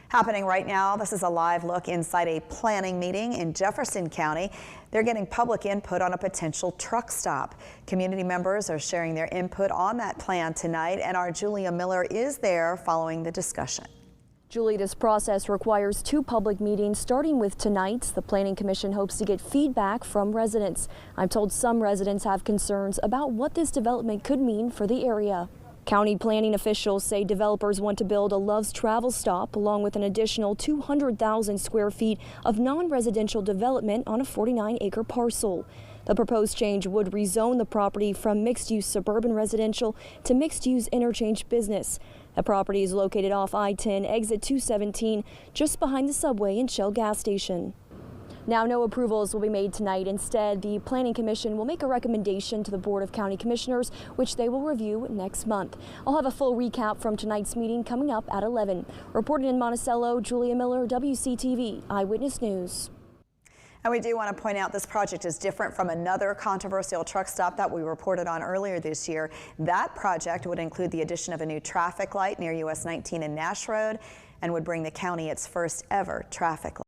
Happening right now, this is a live look inside a planning meeting in Jefferson County. They're getting public input on a potential truck stop. Community members are sharing their input on that plan tonight, and our Julia Miller is there following the discussion. Julie, this process requires 2 public meetings, starting with tonight's. The Planning Commission hopes to get feedback from residents. I'm told some residents have concerns about what this development could mean for the area. County planning officials say developers want to build a Love's Travel stop along with an additional 200,000 square feet of non-residential development on a 49-acre parcel. The proposed change would rezone the property from mixed-use suburban residential to mixed-use interchange business. The property is located off I-10, exit 217, just behind the Subway and Shell gas station. Now, no approvals will be made tonight. Instead, the Planning Commission will make a recommendation to the Board of County Commissioners, which they will review next month. I'll have a full recap from tonight's meeting coming up at 11. Reporting in Monticello, Julia Miller, WCTV Eyewitness News. And we do want to point out this project is different from another controversial truck stop that we reported on earlier this year. That project would include the addition of a new traffic light near US 19 and Nash Road and would bring the county its first ever traffic light.